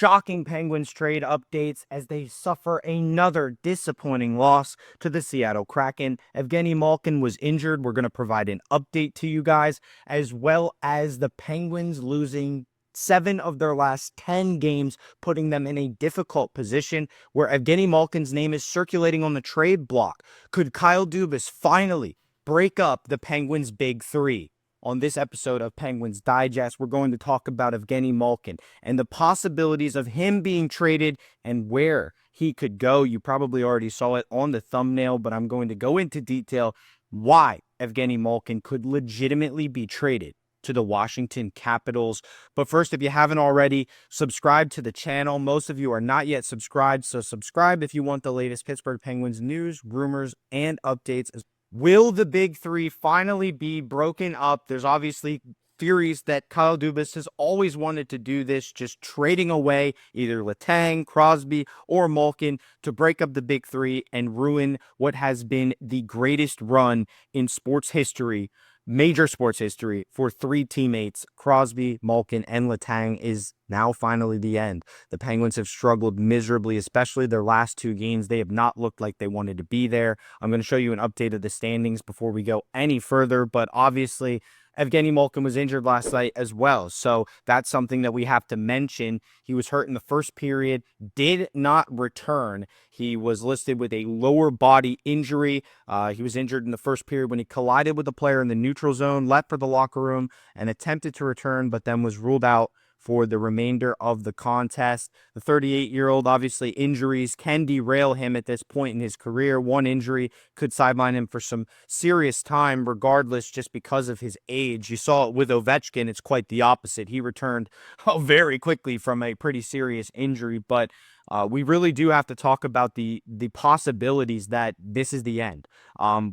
shocking Penguins trade updates as they suffer another disappointing loss to the Seattle Kraken. Evgeni Malkin was injured. We're going to provide an update to you guys, as well as the Penguins losing 7 of their last 10 games, putting them in a difficult position where Evgeni Malkin's name is circulating on the trade block. Could Kyle Dubas finally break up the Penguins' big three? On this episode of Penguins Digest, we're going to talk about Evgeni Malkin and the possibilities of him being traded and where he could go. You probably already saw it on the thumbnail, but I'm going to go into detail why Evgeni Malkin could legitimately be traded to the Washington Capitals. But first, if you haven't already, subscribe to the channel. Most of you are not yet subscribed, so subscribe if you want the latest Pittsburgh Penguins news, rumors, and updates. Will the big three finally be broken up? There's obviously theories that Kyle Dubas has always wanted to do this, just trading away either Letang, Crosby, or Malkin to break up the big three and ruin what has been the greatest run in sports history, major sports history, for 3 teammates. Crosby, Malkin, and Letang is now finally the end. The Penguins have struggled miserably, especially their last 2 games. They have not looked like they wanted to be there. I'm going to show you an update of the standings before we go any further, but obviously Evgeni Malkin was injured last night as well, so that's something that we have to mention. He was hurt in the first period, did not return. He was listed with a lower body injury. He was injured in the first period when he collided with a player in the neutral zone, left for the locker room, and attempted to return, but then was ruled out for the remainder of the contest. The 38-year-old, obviously injuries can derail him at this point in his career. One injury could sideline him for some serious time regardless, just because of his age. You saw it with Ovechkin. It's quite the opposite. He returned very quickly from a pretty serious injury, but we really do have to talk about the possibilities that this is the end.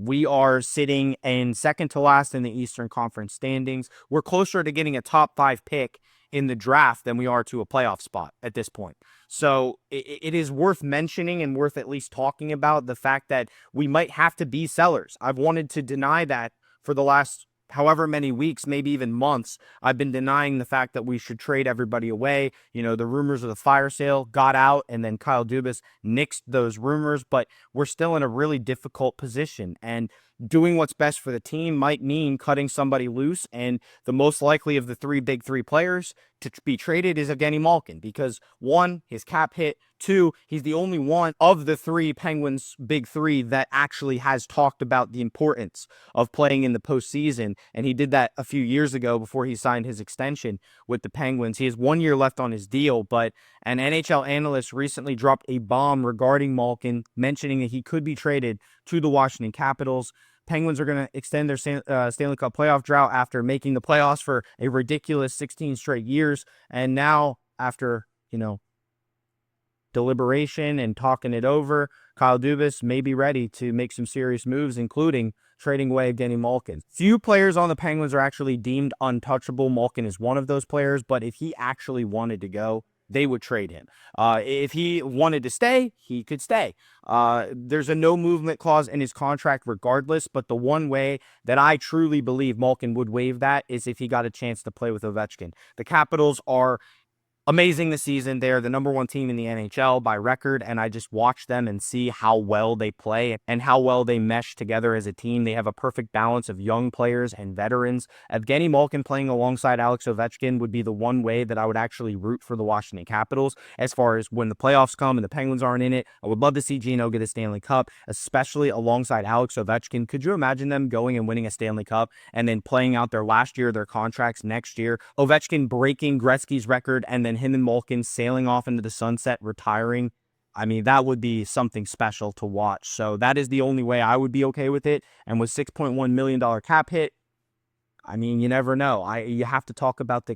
We are sitting in second to last in the Eastern Conference standings. We're closer to getting a top 5 pick in the draft than we are to a playoff spot at this point. So it is worth mentioning and worth at least talking about the fact that we might have to be sellers. I've wanted to deny that for the last however many weeks, maybe even months. I've been denying the fact that we should trade everybody away. You know, the rumors of the fire sale got out, and then Kyle Dubas nixed those rumors, but we're still in a really difficult position, and doing what's best for the team might mean cutting somebody loose, and the most likely of the 3 big 3 players to be traded is Evgeni Malkin, because 1, his cap hit, 2, he's the only one of the 3 Penguins big 3 that actually has talked about the importance of playing in the postseason, and he did that a few years ago before he signed his extension with the Penguins. He has 1 year left on his deal, but an NHL analyst recently dropped a bomb regarding Malkin, mentioning that he could be traded to the Washington Capitals. Penguins are going to extend their Stanley Cup playoff drought after making the playoffs for a ridiculous 16 straight years. And now, after, deliberation and talking it over, Kyle Dubas may be ready to make some serious moves, including trading away Evgeni Malkin. Few players on the Penguins are actually deemed untouchable. Malkin is one of those players, but if he actually wanted to go, they would trade him. If he wanted to stay, he could stay. There's a no movement clause in his contract regardless, but the one way that I truly believe Malkin would waive that is if he got a chance to play with Ovechkin. The Capitals are amazing this season. They're the number 1 team in the NHL by record, and I just watch them and see how well they play and how well they mesh together as a team. They have a perfect balance of young players and veterans. Evgeni Malkin playing alongside Alex Ovechkin would be the one way that I would actually root for the Washington Capitals. As far as when the playoffs come and the Penguins aren't in it, I would love to see Gino get a Stanley Cup, especially alongside Alex Ovechkin. Could you imagine them going and winning a Stanley Cup and then playing out their last year of their contracts next year? Ovechkin breaking Gretzky's record and then him and Malkin sailing off into the sunset, retiring. I mean, that would be something special to watch. So that is the only way I would be okay with it. And with $6.1 million cap hit, I mean, you never know. You have to talk about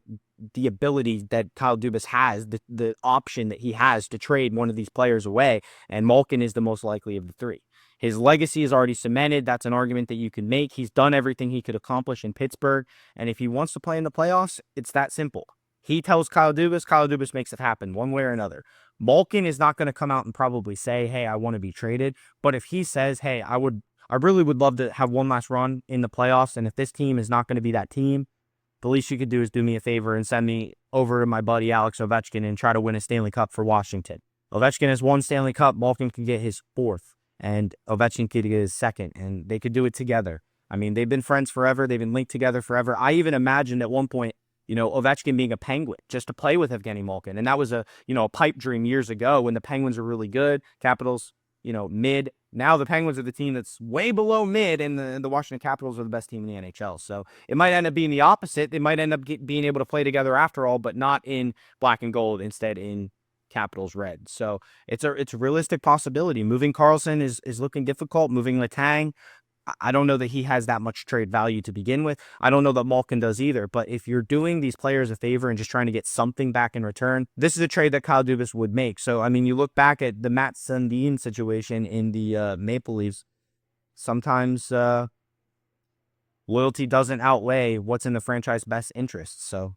the ability that Kyle Dubas has, the option that he has to trade one of these players away, and Malkin is the most likely of the 3. His legacy is already cemented. That's an argument that you can make. He's done everything he could accomplish in Pittsburgh, and if he wants to play in the playoffs, it's that simple. He tells Kyle Dubas makes it happen one way or another. Malkin is not going to come out and probably say, hey, I want to be traded. But if he says, hey, I really would love to have one last run in the playoffs, and if this team is not going to be that team, the least you could do is do me a favor and send me over to my buddy Alex Ovechkin and try to win a Stanley Cup for Washington. Ovechkin has one Stanley Cup. Malkin can get his fourth, and Ovechkin could get his second, and they could do it together. I mean, they've been friends forever. They've been linked together forever. I even imagined at one point, Ovechkin being a Penguin just to play with Evgeni Malkin. And that was a pipe dream years ago when the Penguins were really good. Capitals, mid. Now the Penguins are the team that's way below mid, and the Washington Capitals are the best team in the NHL. So it might end up being the opposite. They might end up being able to play together after all, but not in black and gold, instead in Capitals red. So it's a realistic possibility. Moving Karlsson is looking difficult. Moving Letang, I don't know that he has that much trade value to begin with. I don't know that Malkin does either. But if you're doing these players a favor and just trying to get something back in return, this is a trade that Kyle Dubas would make. So, I mean, you look back at the Matt Sundin situation in the Maple Leafs. Sometimes loyalty doesn't outweigh what's in the franchise best interest. So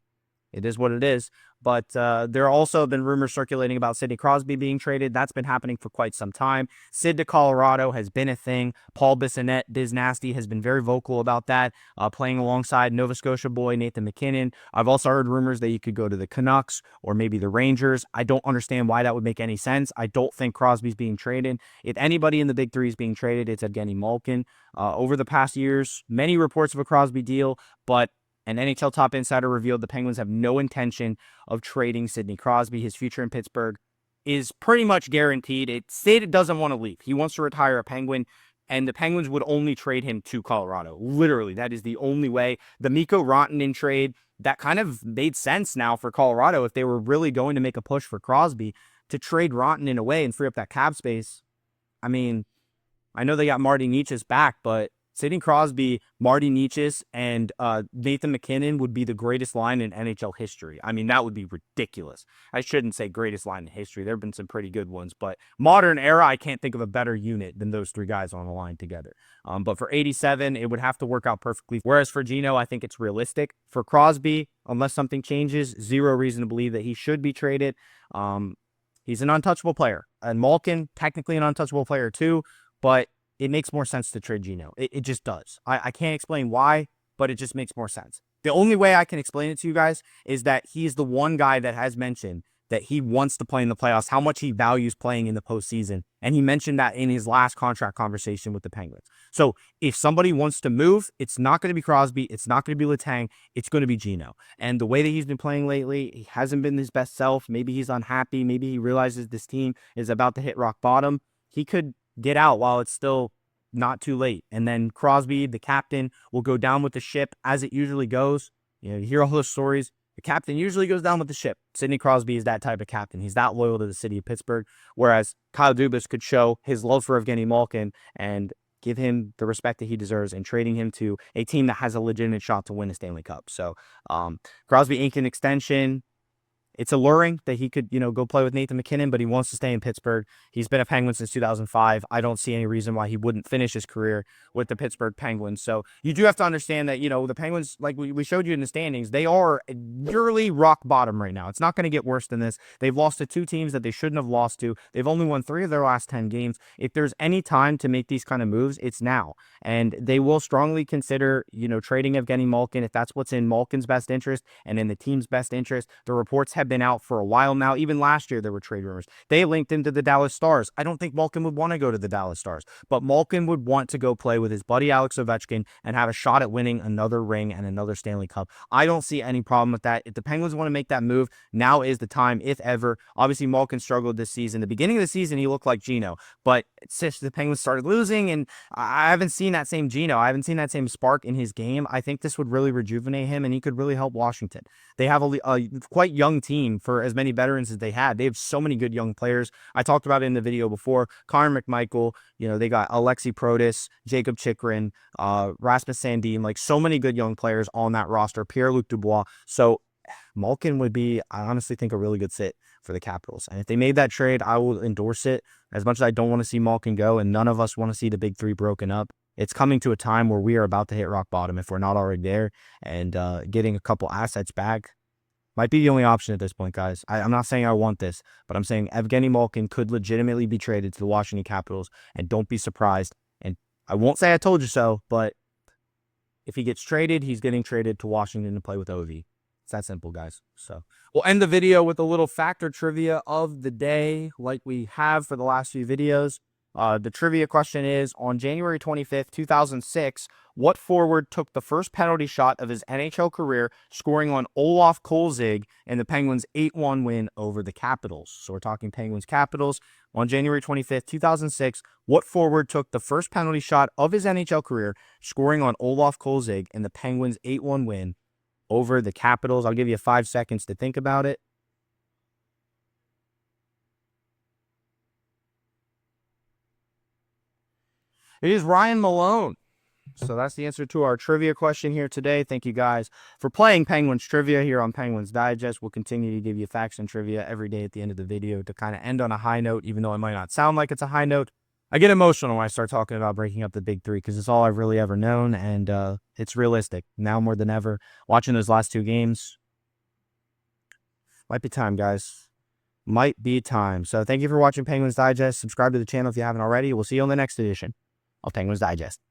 it is what it is. But there also have been rumors circulating about Sidney Crosby being traded. That's been happening for quite some time. Sid to Colorado has been a thing. Paul Bissonnette, Biz Nasty, has been very vocal about that, playing alongside Nova Scotia boy Nathan MacKinnon. I've also heard rumors that he could go to the Canucks or maybe the Rangers. I don't understand why that would make any sense. I don't think Crosby's being traded. If anybody in the big three is being traded, it's Evgeni Malkin. Over the past years, many reports of a Crosby deal, but an NHL top insider revealed the Penguins have no intention of trading Sidney Crosby. His future in Pittsburgh is pretty much guaranteed. Sid doesn't want to leave. He wants to retire a Penguin, and the Penguins would only trade him to Colorado. Literally, that is the only way. The Mikko Rantanen trade, that kind of made sense now for Colorado if they were really going to make a push for Crosby to trade Rantanen away and free up that cap space. I mean, I know they got Marty Necas back, but Sidney Crosby, Marty Necas, and Nathan MacKinnon would be the greatest line in NHL history. I mean, that would be ridiculous. I shouldn't say greatest line in history. There have been some pretty good ones, but modern era, I can't think of a better unit than those three guys on the line together. But for 87, it would have to work out perfectly. Whereas for Gino, I think it's realistic. For Crosby, unless something changes, zero reason to believe that he should be traded. He's an untouchable player. And Malkin, technically an untouchable player too, but it makes more sense to trade Gino. It just does. I can't explain why, but it just makes more sense. The only way I can explain it to you guys is that he's the one guy that has mentioned that he wants to play in the playoffs, how much he values playing in the postseason. And he mentioned that in his last contract conversation with the Penguins. So if somebody wants to move, it's not going to be Crosby. It's not going to be Letang. It's going to be Gino. And the way that he's been playing lately, he hasn't been his best self. Maybe he's unhappy. Maybe he realizes this team is about to hit rock bottom. He could get out while it's still not too late. And then Crosby, the captain, will go down with the ship as it usually goes. You hear all those stories. The captain usually goes down with the ship. Sidney Crosby is that type of captain. He's that loyal to the city of Pittsburgh. Whereas Kyle Dubas could show his love for Evgeni Malkin and give him the respect that he deserves and trading him to a team that has a legitimate shot to win a Stanley Cup. So Crosby inked an extension. It's alluring that he could, go play with Nathan MacKinnon, but he wants to stay in Pittsburgh. He's been a Penguin since 2005. I don't see any reason why he wouldn't finish his career with the Pittsburgh Penguins. So you do have to understand that, the Penguins, like we showed you in the standings, they are nearly rock bottom right now. It's not going to get worse than this. They've lost to two teams that they shouldn't have lost to. They've only won 3 of their last 10 games. If there's any time to make these kind of moves, it's now. And they will strongly consider, trading Evgeni Malkin if that's what's in Malkin's best interest and in the team's best interest. The reports have been out for a while now. Even last year, there were trade rumors. They linked him to the Dallas Stars. I don't think Malkin would want to go to the Dallas Stars, but Malkin would want to go play with his buddy Alex Ovechkin and have a shot at winning another ring and another Stanley Cup. I don't see any problem with that. If the Penguins want to make that move, now is the time, if ever. Obviously, Malkin struggled this season. The beginning of the season, he looked like Gino, but since the Penguins started losing, and I haven't seen that same Gino. I haven't seen that same spark in his game. I think this would really rejuvenate him, and he could really help Washington. They have a quite young team for as many veterans as they had. They have so many good young players. I talked about it in the video before. Connor McMichael, they got Alexi Protas, Jacob Chikrin, Rasmus Sandin, like so many good young players on that roster. Pierre-Luc Dubois. So Malkin would be, I honestly think, a really good fit for the Capitals. And if they made that trade, I will endorse it. As much as I don't want to see Malkin go, and none of us want to see the big three broken up, it's coming to a time where we are about to hit rock bottom if we're not already there. And getting a couple assets back might be the only option at this point, guys. I'm not saying I want this, but I'm saying Evgeni Malkin could legitimately be traded to the Washington Capitals, and don't be surprised. And I won't say I told you so, but if he gets traded, he's getting traded to Washington to play with Ovi. It's that simple, guys. So we'll end the video with a little factor trivia of the day like we have for the last few videos. The trivia question is, on January 25th, 2006, what forward took the first penalty shot of his NHL career, scoring on Olaf Kolzig in the Penguins' 8-1 win over the Capitals? So we're talking Penguins Capitals. On January 25th, 2006, what forward took the first penalty shot of his NHL career, scoring on Olaf Kolzig in the Penguins' 8-1 win over the Capitals? I'll give you 5 seconds to think about it. It is Ryan Malone. So that's the answer to our trivia question here today. Thank you guys for playing Penguins Trivia here on Penguins Digest. We'll continue to give you facts and trivia every day at the end of the video to kind of end on a high note, even though it might not sound like it's a high note. I get emotional when I start talking about breaking up the big three because it's all I've really ever known, and it's realistic now more than ever. Watching those last 2 games, might be time, guys. Might be time. So thank you for watching Penguins Digest. Subscribe to the channel if you haven't already. We'll see you on the next edition of Penguins Digest.